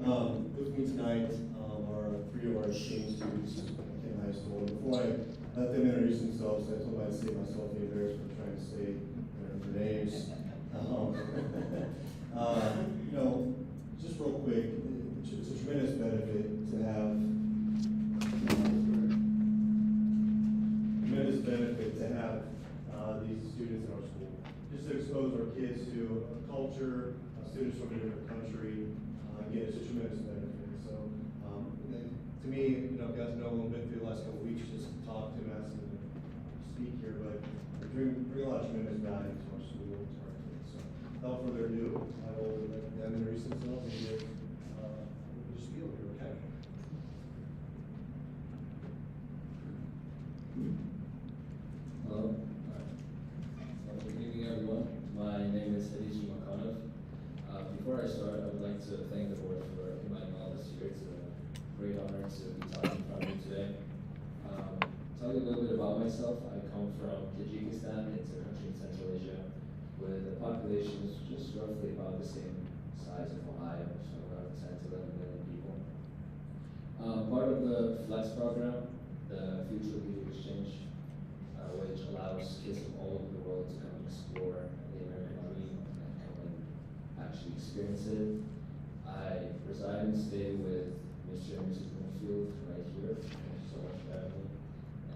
With me tonight are three of our exchange students at Kent High School. And before I let them introduce themselves, I told them I'd save myself the embarrassment of trying to say their names. You know, just real quick, it's a tremendous benefit to have these students in our school. Just to expose our kids to a culture, students from a different country. Again, it's a tremendous benefit. So, to me, you know, I've got to know a little bit through the last couple of weeks, just to talk to them, ask them to speak here, but bring a lot of tremendous value to our school and to our kids. So, without further ado, I will let them introduce themselves and get the spiel here, okay? Hello. Good evening, everyone. My name is Hadishi Makanov. Before I start, I would like to thank the board for inviting me all this year. It's a great honor to be talking in front of you today. Tell you a little bit about myself. I come from Tajikistan. It's a country in Central Asia with a population just roughly about the same size of Ohio, so about 10 to 11 million people. Part of the FLEX program, the Future Leader Exchange, which allows kids from all over the world to come and explore the American dream and come and actually experience it. I reside and stay with Mr. and Mrs. Bloomfield right here. Thank you so much for having me.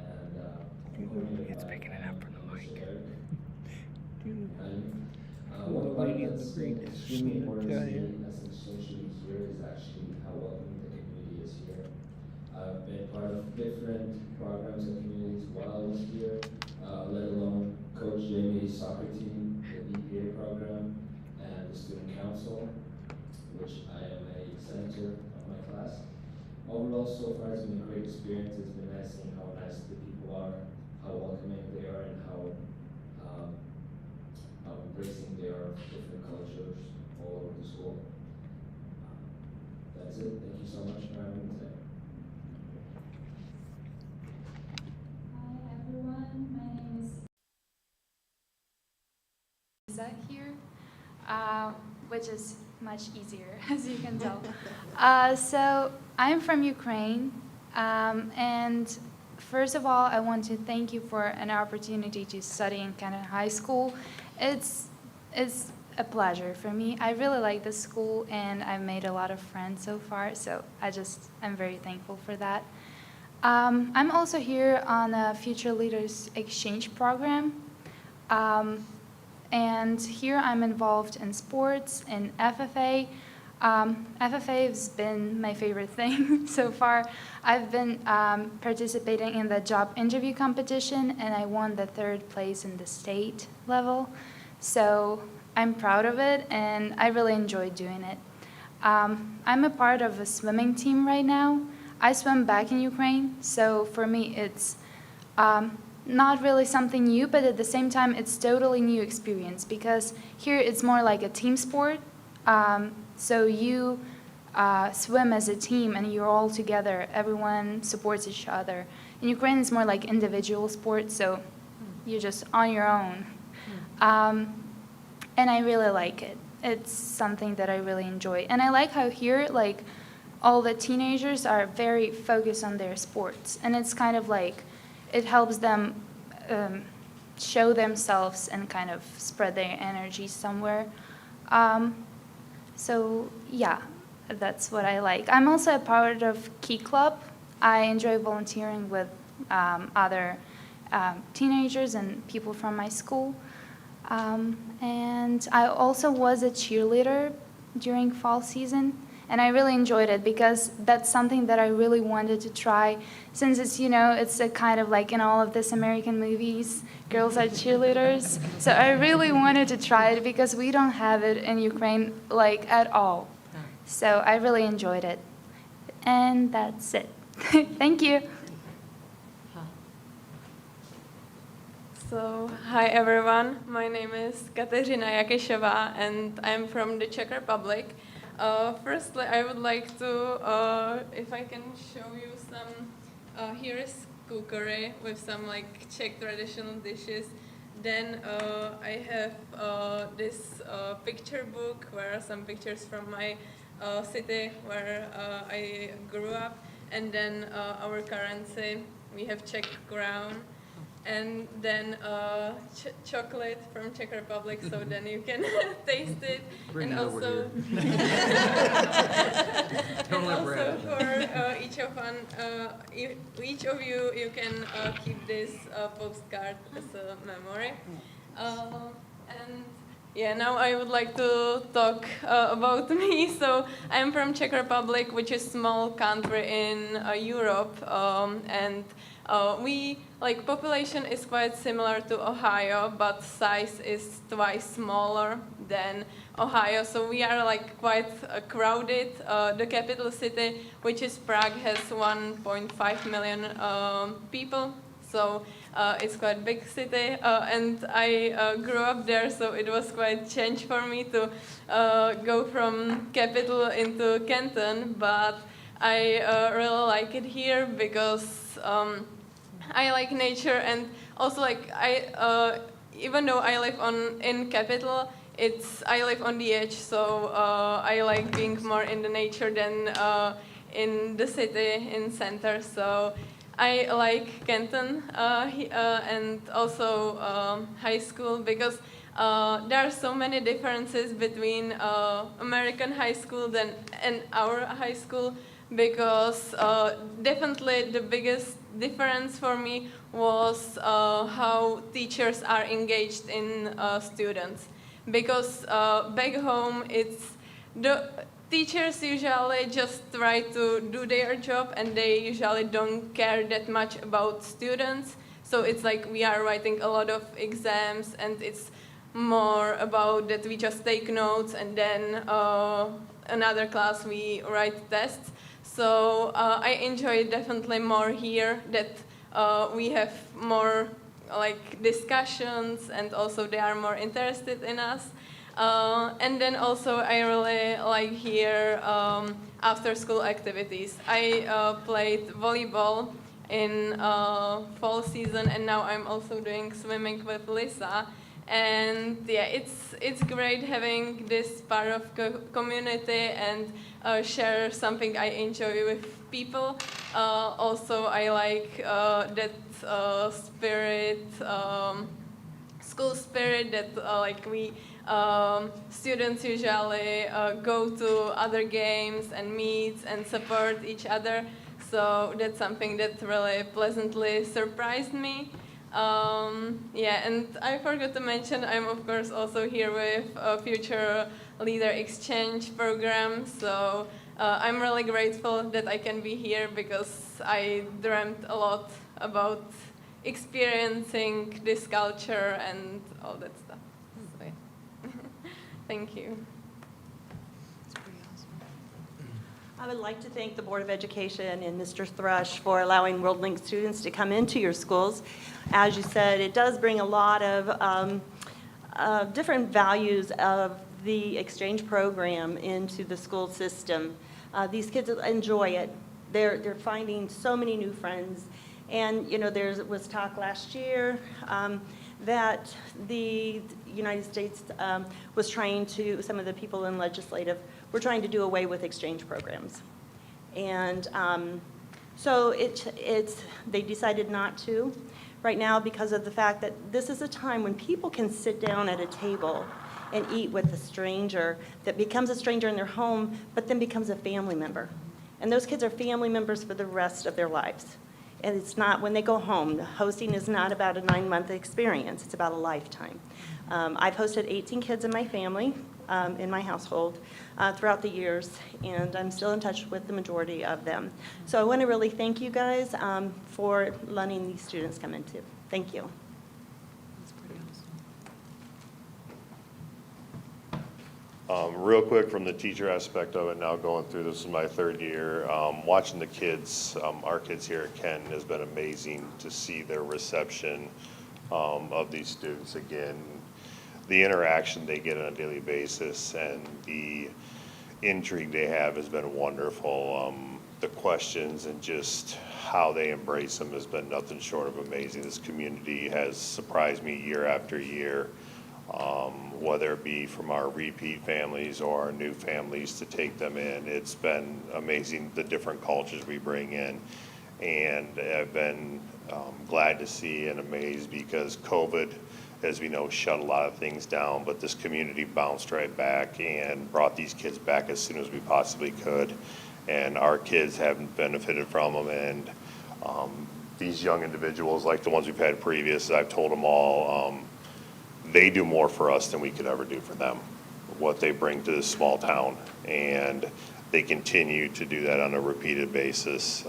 And It's picking it up from the mic. One of the things that's extremely important to me as an exchange student here is actually how welcoming the community is here. I've been part of different programs and communities while I was here, let alone Coach Jamie's soccer team, the EPA program, and the student council, which I am a senator of my class. Overall, so far it's been a great experience. It's been nice seeing how nice the people are, how welcoming they are, and how embracing their different cultures all over the school. That's it. Thank you so much for having me today. Hi everyone, my name is Lisa here, which is much easier as you can tell. So I'm from Ukraine, and first of all I want to thank you for an opportunity to study in Canada High School. It's a pleasure for me. I really like this school and I've made a lot of friends so far, so I'm very thankful for that. I'm also here on a Future Leaders Exchange program, and here I'm involved in sports, in FFA. FFA has been my favorite thing so far. I've been participating in the job interview competition and I won the 3rd place in the state level. So I'm proud of it and I really enjoy doing it. I'm a part of a swimming team right now. I swim back in Ukraine, so for me it's not really something new, but at the same time it's totally new experience because here it's more like a team sport. So you swim as a team and you're all together, everyone supports each other. In Ukraine it's more like individual sport, so you're just on your own. And I really like it. It's something that I really enjoy. And I like how here, like, all the teenagers are very focused on their sports. And it's kind of like, it helps them show themselves and kind of spread their energy somewhere. So yeah, that's what I like. I'm also a part of Key Club. I enjoy volunteering with other teenagers and people from my school. And I also was a cheerleader during fall season. And I really enjoyed it because that's something that I really wanted to try since it's, it's a kind of like in all of this American movies, girls are cheerleaders. So I really wanted to try it because we don't have it in Ukraine like at all. So I really enjoyed it. And that's it. Thank you. So, hi everyone, my name is Kateřina Jakešová and I'm from the Czech Republic. Firstly, I would like to, if I can show you some, here is cookery with some like Czech traditional dishes. Then I have this picture book where are some pictures from my city where I grew up, and then our currency, we have Czech crown, and then chocolate from Czech Republic, so then you can taste it. Bring and that over also, Don't and let also Brad. for each of you, you can keep this postcard as a memory. And yeah, now I would like to talk about me. So I'm from Czech Republic, which is a small country in Europe, and we population is quite similar to Ohio, but size is twice smaller than Ohio. So we are quite crowded. The capital city, which is Prague, has 1.5 million people. So it's quite a big city, and I grew up there, so it was quite a change for me to go from capital into Canton, but I really like it here because I like nature, and also even though I live in capital, I live on the edge, so I like being more in the nature than in the city, in center. So I like Canton and also high school because there are so many differences between American high school and our high school, because definitely the biggest difference for me was how teachers are engaged in students. Because back home, the teachers usually just try to do their job, and they usually don't care that much about students. So it's like we are writing a lot of exams, and it's more about that we just take notes, and then another class we write tests. So I enjoy it definitely more here, that we have more discussions, and also they are more interested in us. And then also I really like here after school activities. I played volleyball in fall season, and now I'm also doing swimming with Lisa. And yeah, it's great having this part of community and share something I enjoy with people. Also, I like that spirit, school spirit that we students usually go to other games and meets and support each other. So that's something that really pleasantly surprised me. Yeah, and I forgot to mention, I'm of course also here with a future leader exchange program. So I'm really grateful that I can be here because I dreamt a lot about experiencing this culture and all that stuff. So, yeah. Thank you. I would like to thank the Board of Education and Mr. Thrush for allowing WorldLink students to come into your schools. As you said, it does bring a lot of different values of the exchange program into the school system. These kids enjoy it. They're finding so many new friends. And, there was talk last year that the United States was trying to, some of the people in legislative were trying to do away with exchange programs. And so they decided not to right now because of the fact that this is a time when people can sit down at a table and eat with a stranger that becomes a stranger in their home, but then becomes a family member. And those kids are family members for the rest of their lives. And it's not when they go home. The hosting is not about a 9-month experience. It's about a lifetime. I've hosted 18 kids in my family, in my household, throughout the years, and I'm still in touch with the majority of them. So I want to really thank you guys for letting these students come in too. Thank you. Real quick from the teacher aspect of it, now going through, this is my 3rd year, watching the kids, our kids here at Kent has been amazing to see their reception of these students again, the interaction they get on a daily basis, and the intrigue they have has been wonderful. The questions and just how they embrace them has been nothing short of amazing. This community has surprised me year after year whether it be from our repeat families or our new families to take them in. It's been amazing, the different cultures we bring in. And I've been glad to see and amazed because COVID, as we know, shut a lot of things down, but this community bounced right back and brought these kids back as soon as we possibly could. And our kids have benefited from them. And these young individuals, like the ones we've had previous, I've told them all, they do more for us than we could ever do for them, what they bring to this small town. And they continue to do that on a repeated basis.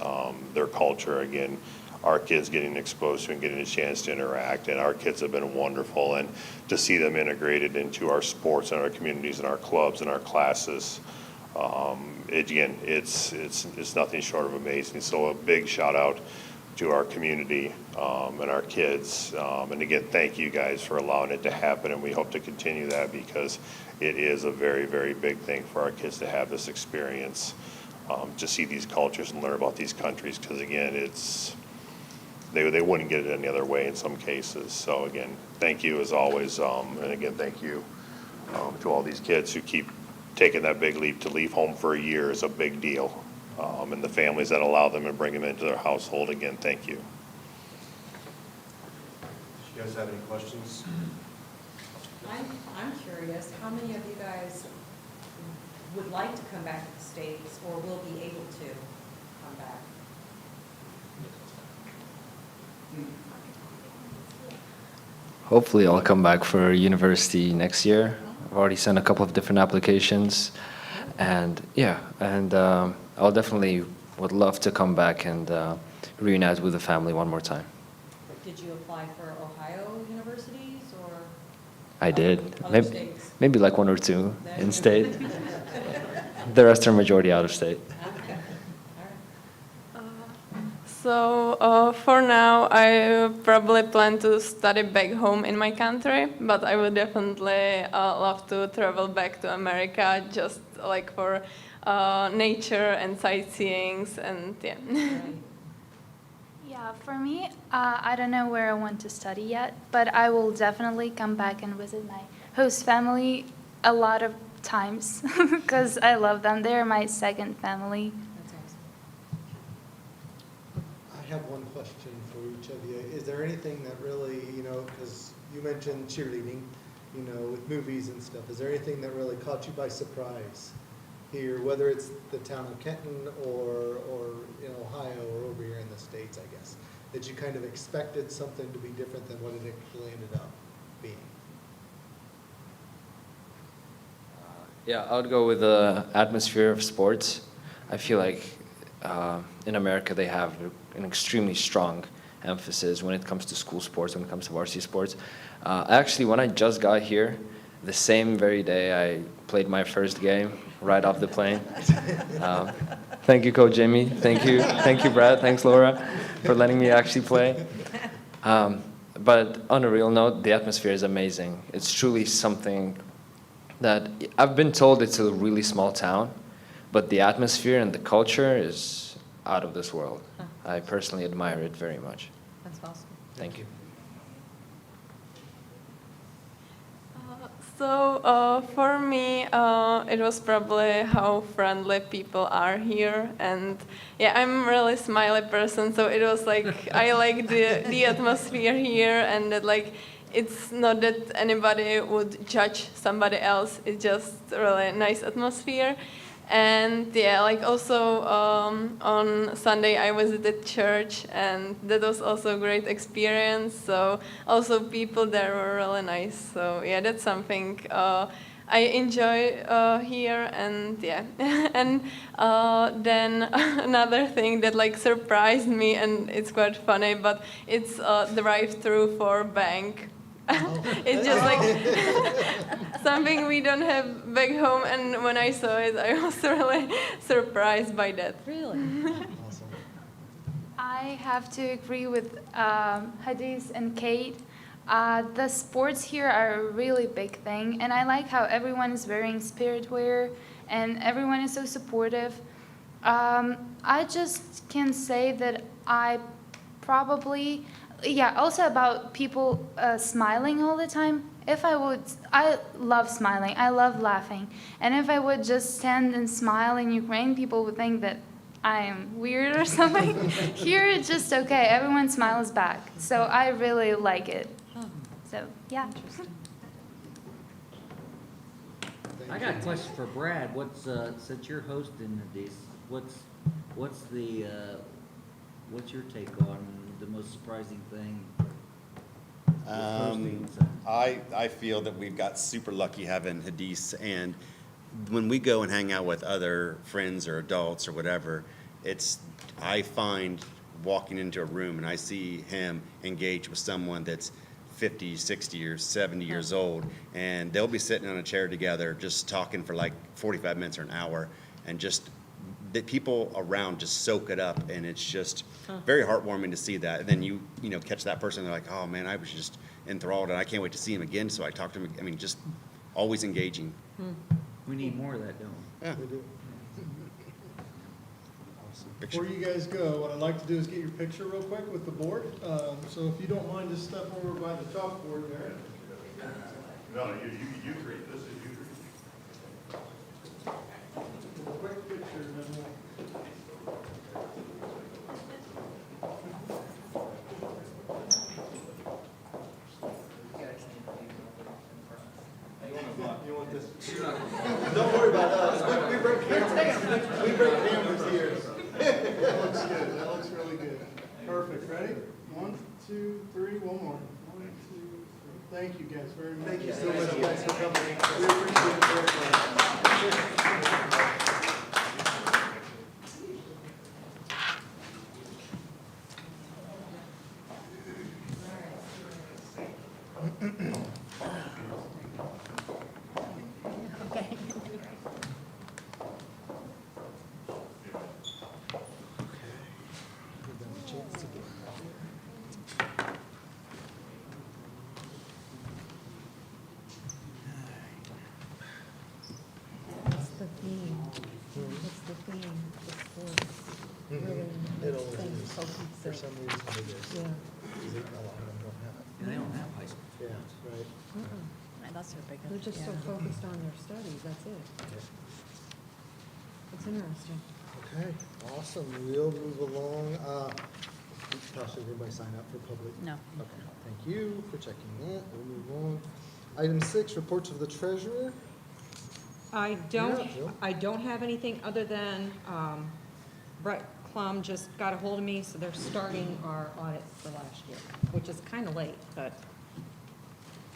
Their culture, again, our kids getting exposed to and getting a chance to interact, and our kids have been wonderful. And to see them integrated into our sports and our communities and our clubs and our classes, again, it's nothing short of amazing. So a big shout out to our community and our kids. And again, thank you guys for allowing it to happen, and we hope to continue that because it is a very, very big thing for our kids to have this experience, to see these cultures and learn about these countries, because again, they wouldn't get it any other way in some cases. So again, thank you as always, and again, thank you to all these kids who keep taking that big leap. To leave home for a year is a big deal, and the families that allow them and bring them into their household, again, thank you. Do you guys have any questions? I'm curious, how many of you guys would like to come back to the States or will be able to come back? Hopefully I'll come back for university next year. I've already sent a couple of different applications, and I'll definitely would love to come back and reunite with the family one more time. Did you apply for Ohio universities or? I did. Other states? Maybe like one or two There in you state. go. The rest are majority out of state. Okay. All right. So for now, I probably plan to study back home in my country, but I would definitely love to travel back to America, just like for nature and sightseeings and yeah. Right. Yeah, for me, I don't know where I want to study yet, but I will definitely come back and visit my host family a lot of times because I love them. They're my second family. That's awesome. I have one question for each of you. Is there anything that really, because you mentioned cheerleading, with movies and stuff, is there anything that really caught you by surprise here, whether it's the town of Kenton or in Ohio or over here in the States, I guess, that you kind of expected something to be different than what it actually ended up being? Yeah, I would go with the atmosphere of sports. I feel like in America they have an extremely strong emphasis when it comes to school sports, when it comes to varsity sports. Actually, when I just got here, the same very day I played my first game right off the plane. Thank you, Coach Jamie. Thank you, Brad. Thanks, Laura, for letting me actually play. But on a real note, the atmosphere is amazing. It's truly something that I've been told it's a really small town, but the atmosphere and the culture is out of this world. Huh. I personally admire it very much. That's awesome. Thank you. So for me, it was probably how friendly people are here, and yeah, I'm a really smiley person, so it was like I like the atmosphere here, and that like it's not that anybody would judge somebody else. It's just a really nice atmosphere. And yeah, like also on Sunday I visited church, and that was also a great experience. So also people there were really nice. So yeah, that's something I enjoy here. And yeah, and then another thing that like surprised me, and it's quite funny, but it's drive-through for bank. It's just like something we don't have back home, and when I saw it, I was really surprised by that. Really? Awesome. I have to agree with Hadis and Kate. The sports here are a really big thing, and I like how everyone is wearing spirit wear, and everyone is so supportive. I just can say that also about people smiling all the time. if I would, I love smiling, I love laughing, and if I would just stand and smile in Ukraine, people would think that I am weird or something. Here it's just okay, everyone smiles back, so I really like it. So, yeah. I got a question for Brad. What's, since you're hosting this, what's your take on the most surprising thing with hosting? I feel that we've got super lucky having Hadis, and when we go and hang out with other friends or adults or whatever, I find walking into a room and I see him engage with someone that's 50, 60 or 70 years old, and they'll be sitting on a chair together just talking for like 45 minutes or an hour, and just the people around just soak it up, and it's just very heartwarming to see that. And then you catch that person, they're like, oh man, I was just enthralled and I can't wait to see him again. So I talk to him. I mean, just always engaging. We need more of that, don't we? Yeah. We do. Picture. Before you guys go, what I'd like to do is get your picture real quick with the board. So if you don't mind, just step over by the chalkboard there. No, you three, this is you three. A quick picture, and then we'll. You want this? Don't worry about us. We bring cameras. We bring cameras here. That looks good. That looks really good. Perfect. Ready? 1, 2, 3. One more. 1, 2, 3. Thank you guys very much. Thank you so much, guys, for coming. We appreciate it very much. What's the theme? What's the theme? The sports. It always is. So For some reason it is. Yeah. 'Cause a lot of them don't have it. And they don't have high school. Yeah, right. That's their biggest. They're just so focused on their studies, that's it. It's interesting. Okay, awesome. We'll move along. Tasha, did anybody sign up for public? No. Okay, thank you for checking that. We'll move on. Item 6, reports of the treasurer. I Yeah, Jill. don't have anything other than, Brett Klum just got a hold of me, so they're starting our audit for last year, which is kind of late, but,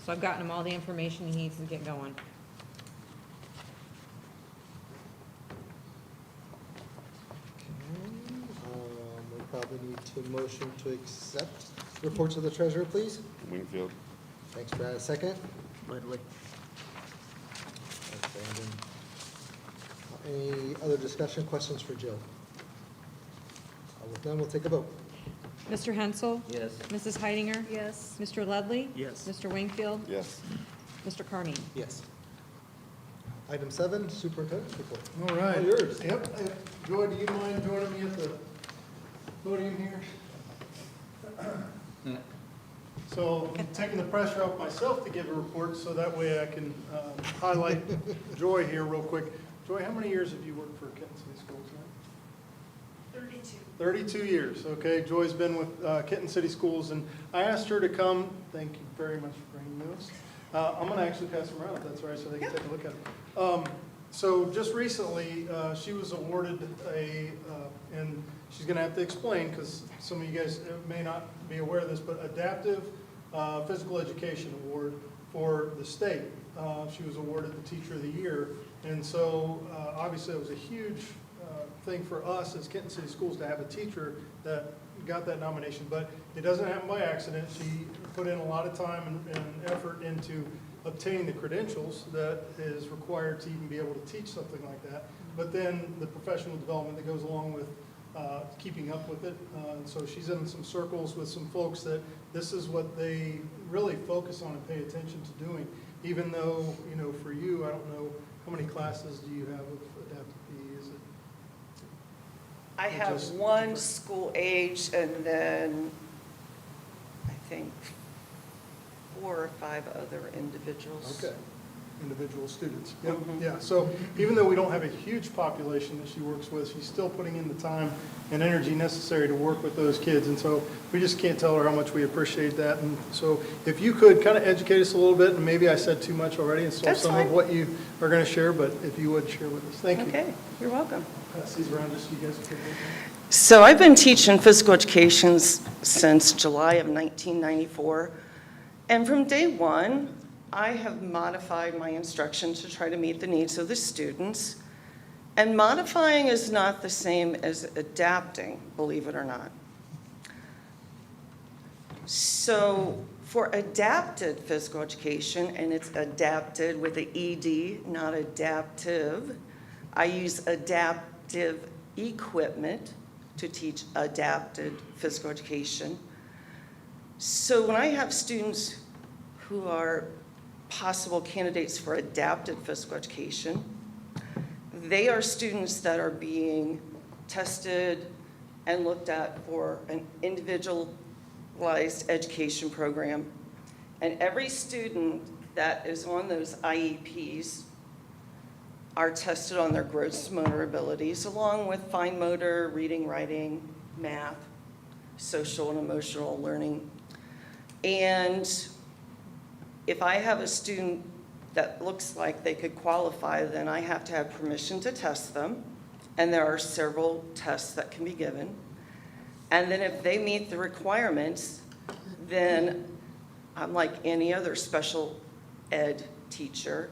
so I've gotten him all the information he needs to get going. We probably need to motion to accept reports of the treasurer, please. Wingfield. Thanks, Brad. Second? Ledley. Thanks, Brandon. Any other discussion, questions for Jill? With none, we'll take a vote. Mr. Hensel? Yes. Mrs. Heidinger? Yes. Mr. Ludley? Yes. Mr. Wingfield? Yes. Mr. Carney? Yes. Item 7, superintendent's report. All right. All yours. Yep. Joy, do you mind joining me at the podium here? So I'm taking the pressure off myself to give a report, so that way I can highlight Joy here real quick. Joy, how many years have you worked for Kenton City Schools now? 32 years, okay. Joy's been with Kenton City Schools, and I asked her to come. Thank you very much for bringing those. I'm going to actually pass them around, if that's all right, so they can take a look at them. So just recently, she was awarded and she's going to have to explain, because some of you guys may not be aware of this, but Adaptive Physical Education Award for the state. She was awarded the Teacher of the Year, and so obviously it was a huge thing for us as Kenton City Schools to have a teacher that got that nomination, but it doesn't happen by accident. She put in a lot of time and effort into obtaining the credentials that is required to even be able to teach something like that, but then the professional development that goes along with keeping up with it. So she's in some circles with some folks that this is what they really focus on and pay attention to doing, even though, you know, for you, I don't know, how many classes do you have of adaptive PE? Is it? I have Just one different. school age and then I think 4 or 5 other individuals. Okay, individual students. Yep, Mhm. yeah. So even though we don't have a huge population that she works with, she's still putting in the time and energy necessary to work with those kids. And so we just can't tell her how much we appreciate that. And so if you could kind of educate us a little bit, and maybe I said too much already and stole That's some fine. of what you are going to share, but if you would share with us. Thank you. Okay, you're welcome. Pass these around just so you guys can. So I've been teaching physical education since July of 1994. And from day one, I have modified my instruction to try to meet the needs of the students. And modifying is not the same as adapting, believe it or not. So for adapted physical education, and it's adapted with the ED, not adaptive, I use adaptive equipment to teach adapted physical education. So when I have students who are possible candidates for adapted physical education, they are students that are being tested and looked at for an individualized education program. And every student that is on those IEPs are tested on their gross motor abilities, along with fine motor, reading, writing, math, social and emotional learning. And if I have a student that looks like they could qualify, then I have to have permission to test them. And there are several tests that can be given. And then if they meet the requirements, then I'm like any other special ed teacher.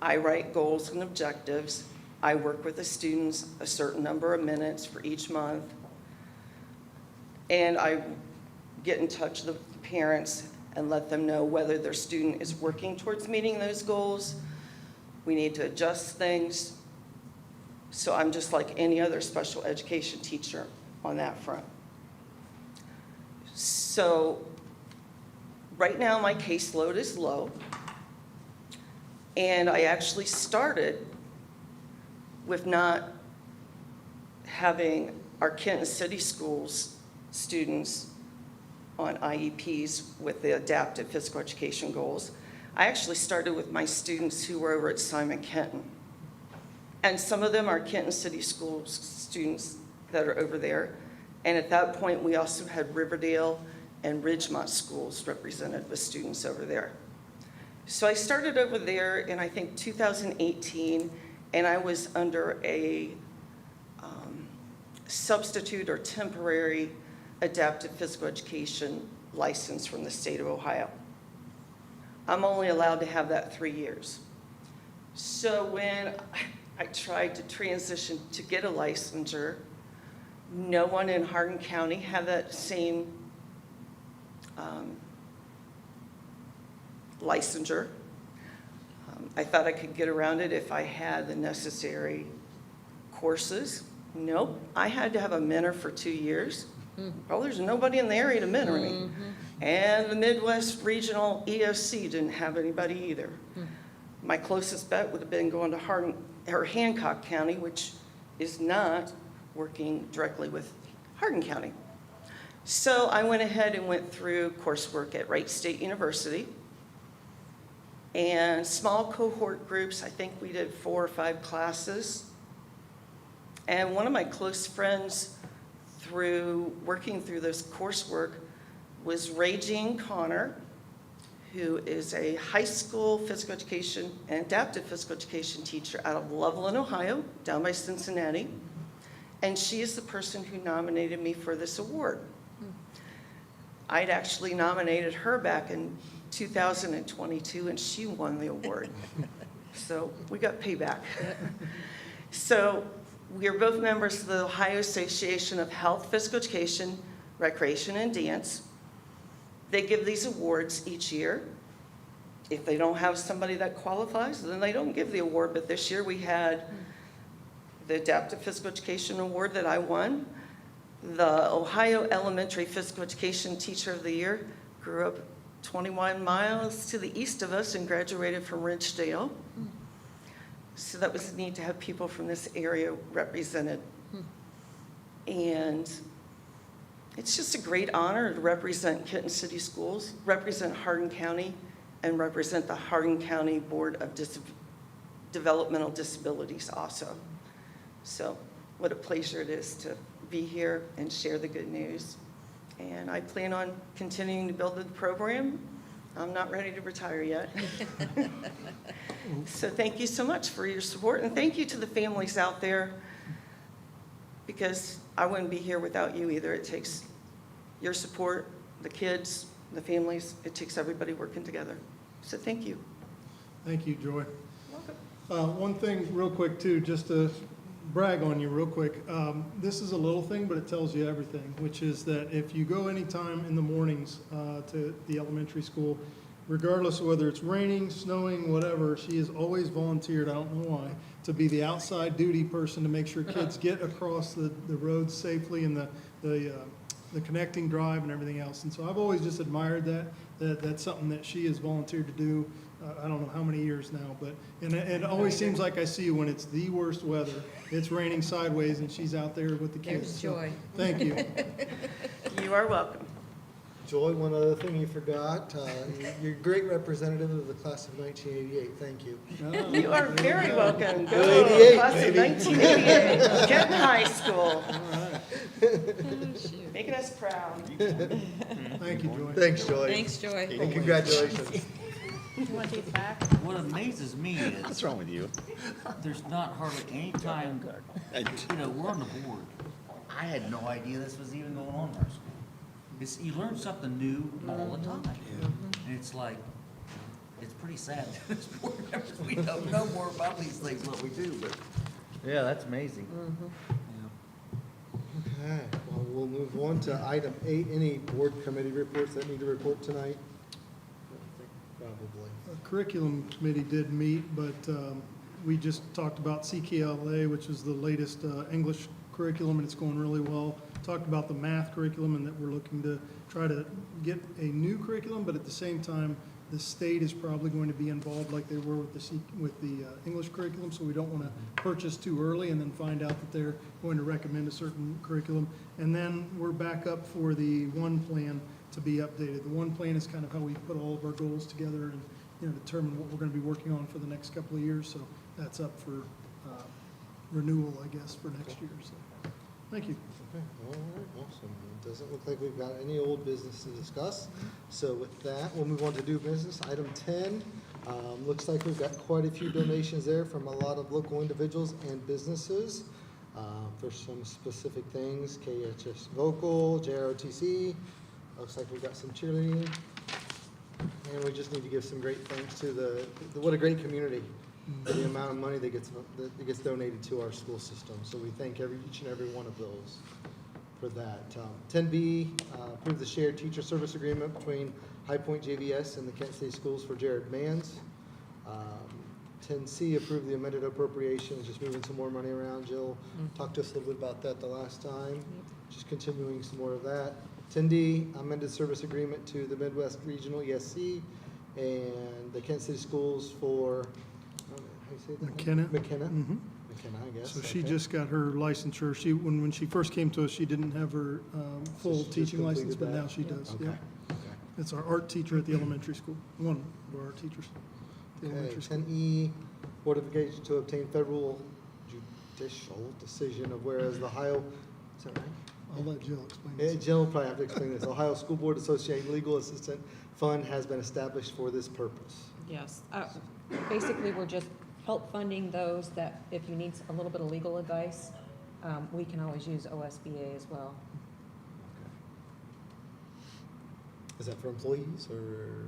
I write goals and objectives. I work with the students a certain number of minutes for each month. And I get in touch with the parents and let them know whether their student is working towards meeting those goals. We need to adjust things. So I'm just like any other special education teacher on that front. So right now my caseload is low. And I actually started with not having our Kenton City Schools students on IEPs with the adaptive physical education goals. I actually started with my students who were over at Simon Kenton. And some of them are Kenton City Schools students that are over there. And at that point, we also had Riverdale and Ridgemont schools represented with students over there. So I started over there in, I think, 2018, and I was under a substitute or temporary adaptive physical education license from the state of Ohio. I'm only allowed to have that 3 years. So when I tried to transition to get a licensure, no one in Hardin County had that same licensure. I thought I could get around it if I had the necessary courses. Nope, I had to have a mentor for 2 years. Well, there's nobody in the area to mentor me. And the Midwest Regional EOC didn't have anybody either. My closest bet would have been going to Hancock County, which is not working directly with Hardin County. So I went ahead and went through coursework at Wright State University. And small cohort groups, I think we did 4 or 5 classes. And one of my close friends through working through this coursework was Ray Jean Connor, who is a high school physical education and adaptive physical education teacher out of Loveland, Ohio, down by Cincinnati. And she is the person who nominated me for this award. I'd actually nominated her back in 2022, and she won the award. So we got payback. So we are both members of the Ohio Association of Health, Physical Education, Recreation, and Dance. They give these awards each year. If they don't have somebody that qualifies, then they don't give the award. But this year we had the Adaptive Physical Education Award that I won. The Ohio Elementary Physical Education Teacher of the Year grew up 21 miles to the east of us and graduated from Ridgedale. So that was neat to have people from this area represented. And It's just a great honor to represent Kenton City Schools, represent Hardin County, and represent the Hardin County Board of Developmental Disabilities also. So what a pleasure it is to be here and share the good news. And I plan on continuing to build the program. I'm not ready to retire yet. So thank you so much for your support, and thank you to the families out there, because I wouldn't be here without you either. It takes your support, the kids, the families. It takes everybody working together. So thank you. Thank you, Joy. One thing real quick too, just to brag on you real quick. This is a little thing, but it tells you everything, which is that if you go anytime in the mornings to the elementary school, regardless of whether it's raining, snowing, whatever, she has always volunteered, I don't know why, to be the outside duty person to make sure kids get across the roads safely and the connecting drive and everything else. And so I've always just admired that's something that she has volunteered to do. I don't know how many years now, but it always seems like I see you when it's the worst weather. It's raining sideways and she's out there with the kids. There's Joy. So, thank you. You are welcome. Joy, one other thing you forgot, you're a great representative of the class of 1988. Thank you. You are very welcome. Go, 88, class of baby. 1988, Kenton High School. Shoot. Making us proud. Thank you, Joy. Thanks, Joy. Thanks, Joy. And congratulations. You want these back? What amazes me What's is wrong with you? there's not hardly any time, you know, we're on the board. I had no idea this was even going on in our school. You learn something new all the time. And it's like, it's pretty sad that as board members, we don't know more about these things than what we do, but, yeah, that's amazing. Okay, well, we'll move on to item 8. Any board committee reports that need to report tonight? Probably. The curriculum committee did meet, but we just talked about CKLA, which is the latest English curriculum, and it's going really well. Talked about the math curriculum and that we're looking to try to get a new curriculum, but at the same time, the state is probably going to be involved like they were with the English curriculum, so we don't want to purchase too early and then find out that they're going to recommend a certain curriculum. And then we're back up for the one plan to be updated. The one plan is kind of how we put all of our goals together and, you know, determine what we're going to be working on for the next couple of years. So that's up for renewal, I guess, for next year. So thank you. Okay, all right, awesome. It doesn't look like we've got any old business to discuss. So with that, we'll move on to new business. Item 10, looks like we've got quite a few donations there from a lot of local individuals and businesses for some specific things. KHS Vocal, JROTC. Looks like we've got some cheerleading. And we just need to give some great thanks to what a great community, for the amount of money that gets donated to our school system. So we thank each and every one of those for that. 10B, approve the shared teacher service agreement between High Point JVS and the Kent State Schools for Jared Manns. 10C, approve the amended appropriations, just moving some more money around. Jill talked to us a little bit about that the last time. Just continuing some more of that. 10D, amended service agreement to the Midwest Regional ESC and the Kent City Schools for, how do you say that? McKenna. McKenna. Mhm. McKenna, I guess. So she okay. just got her licensure. When she first came to us, she didn't have her full she just teaching license, but completed now that? she does. Okay. Yeah. It's our art teacher at the elementary school. One of our art teachers at the Okay, elementary school. 10E, Board of Education to obtain federal judicial decision of whereas the Ohio, is that right? I'll let Jill explain Yeah, this. Jill will probably have to explain this. Ohio School Board Association Legal Assistant Fund has been established for this purpose. Yes, basically, we're just help funding those that, if you need a little bit of legal advice, we can always use OSBA as well. Is that for employees or?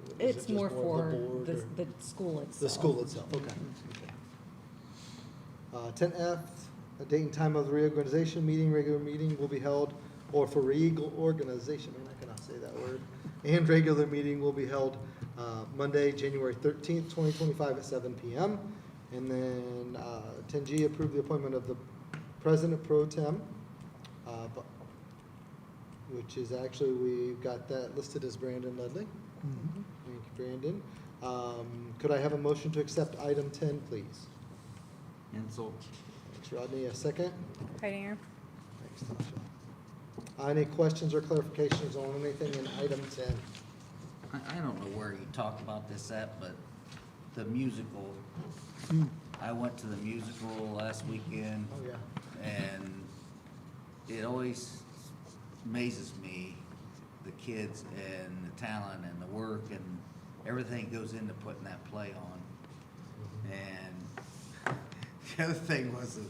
is it It's just more of for board or- the school itself. The school itself, okay. 10F, a date and time of the reorganization meeting, regular meeting will be held, or for reorganization, man, I cannot say that word, and regular meeting will be held Monday, January 13th, 2025 at 7 p.m. And then 10G, approve the appointment of the President Pro Tem, which is actually, we've got that listed as Brandon Ludley. Mhm. Thank you, Brandon. Could I have a motion to accept item 10, please? And so, Thanks, Rodney. A second? Right here. Thanks, Any questions or clarifications on anything in item 10? I don't know where you talked about this at, but the musical, I went to the musical last weekend, Oh, yeah. and it always amazes me, the kids and the talent and the work and everything goes into putting that play on. And the other thing was, it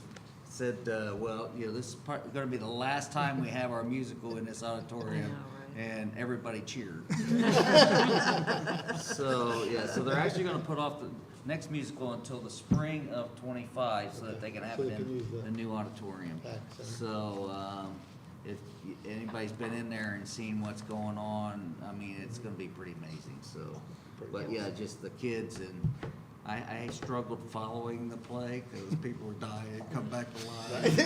said, well, you know, this is gonna be the last time we have our musical in this auditorium. And everybody cheered. So, yeah, so they're actually gonna put off the next musical until the spring of '25 so that they can have So it they can use in the new auditorium. Back center. So, if anybody's been in there and seen what's going on, I mean, it's gonna be pretty amazing, so. But yeah, just the kids, and I struggled following the play because people were dying and come back alive.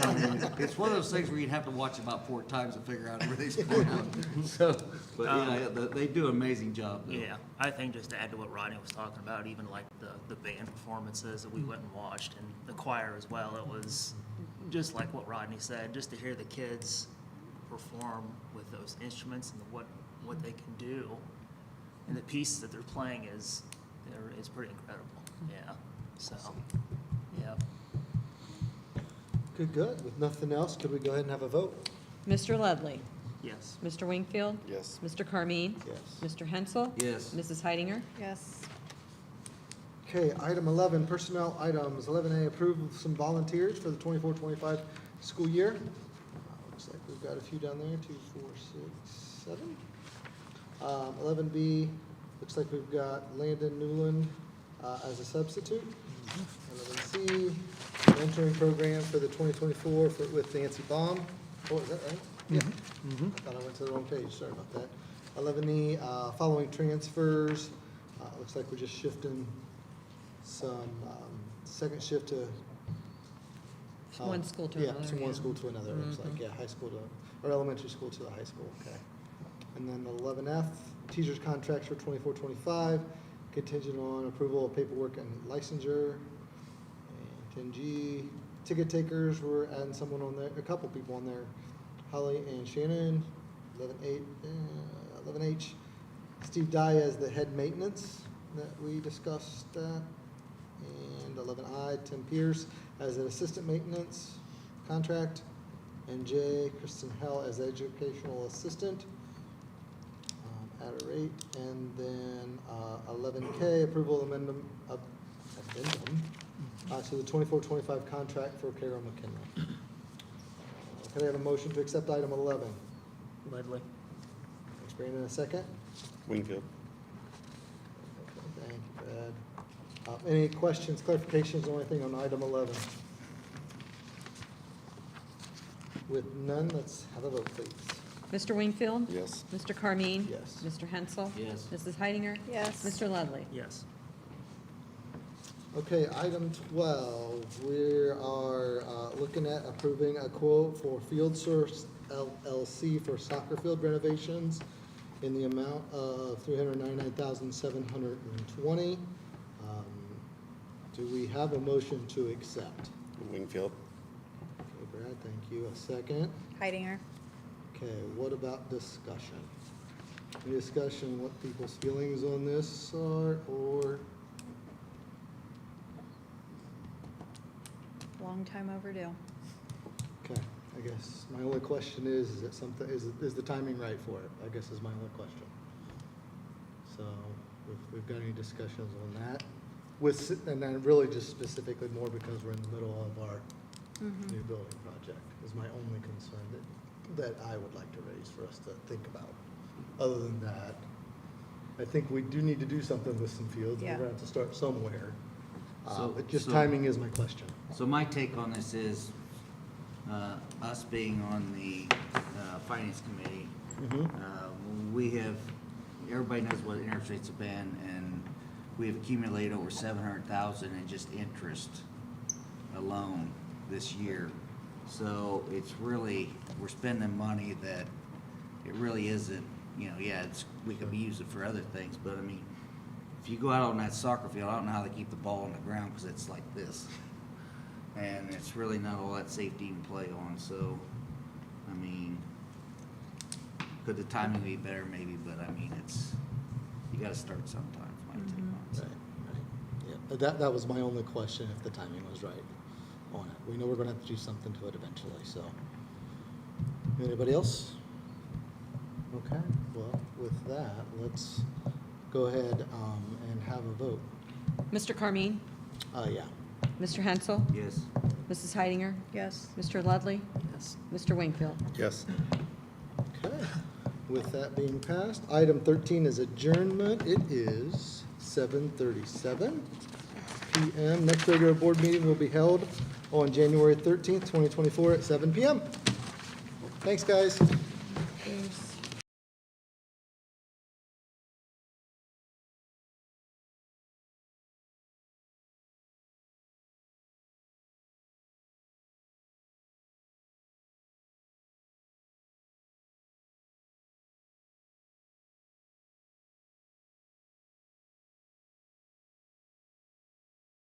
And it's one of those things where you'd have to watch about 4 times to figure out everything's going on. So, but yeah, they do an amazing job though. Yeah, I think just to add to what Rodney was talking about, even like the band performances that we went and watched, and the choir as well, it was just like what Rodney said, just to hear the kids perform with those instruments and what they can do, and the pieces that they're playing is pretty incredible. Yeah, so, yeah. Good. With nothing else, could we go ahead and have a vote? Mr. Ledley, Yes. Mr. Wingfield, Yes. Mr. Carmine, Yes. Mr. Hensel, Yes. Mrs. Heidinger, Yes. Okay, item 11, personnel items. 11A, approve of some volunteers for the 24-25 school year. Looks like we've got a few down there, 2, 4, 6, 7. 11B, looks like we've got Landon Newland as a substitute. 11C, mentoring program for the 2024 with Nancy Baum. Oh, is that right? Yeah. I thought I went to the wrong page, sorry about that. 11E, following transfers. Looks like we're just shifting some second shift to. one school to Yeah, another. from one school to another, it looks like, yeah, high school to, or elementary school to the high school, okay. And then 11F, teachers' contracts for 24-25, contingent on approval of paperwork and licensure. And 10G, ticket takers, we're adding someone on there, a couple people on there, Holly and Shannon. 11H, Steve Dye as the head maintenance that we discussed that. And 11I, Tim Pierce as an assistant maintenance contract. And J, Kristen Hell as educational assistant at a rate. And then 11K, approval addendum to the 24-25 contract for Carol McKinley. Can I have a motion to accept item 11? Ledley. Thanks, Brandon. A second? Wingfield. Okay, thank you, Brad. Any questions, clarifications, or anything on item 11? With none, let's have a vote, please. Mr. Wingfield, Yes. Mr. Carmine, Yes. Mr. Hensel, Yes. Mrs. Heidinger, Yes. Mr. Ledley. Yes. Okay, item 12, we are looking at approving a quote for Field Source LLC for soccer field renovations in the amount of $399,720. Do we have a motion to accept? Wingfield. Okay, Brad, thank you. A second. Heidinger. Okay, what about discussion? Any discussion, what people's feelings on this are, or? Long time overdue. Okay, I guess my only question is it something, is the timing right for it? I guess is my only question. So, if we've got any discussions on that, and then really just specifically more because we're in the middle of our new building project, is my only concern that I would like to raise for us to think about. Other than that, I think we do need to do something with some fields, and we're gonna have to start somewhere. But just timing is my question. So my take on this is, us being on the finance committee, we have, everybody knows what interest rates have been, and we have accumulated over 700,000 in just interest alone this year. So it's really, we're spending money that it really isn't, you know, yeah, we could be using it for other things, but I mean, if you go out on that soccer field, I don't know how they keep the ball on the ground because it's like this. And it's really not all that safe to even play on, so, I mean, Could the timing be better? Maybe, but I mean, you gotta start sometimes, might take months. Right, right. Yeah, but that was my only question, if the timing was right on it. We know we're gonna have to do something to it eventually, so. Anybody else? Okay, well, with that, let's go ahead and have a vote. Mr. Carmine? Yeah. Mr. Hensel? Yes. Mrs. Heidinger? Yes. Mr. Ludley? Yes. Mr. Wingfield? Yes. Okay, with that being passed, item 13 is adjournment. It is 7:37 PM. Next regular board meeting will be held on January 13th, 2024 at 7 PM. Thanks, guys. There's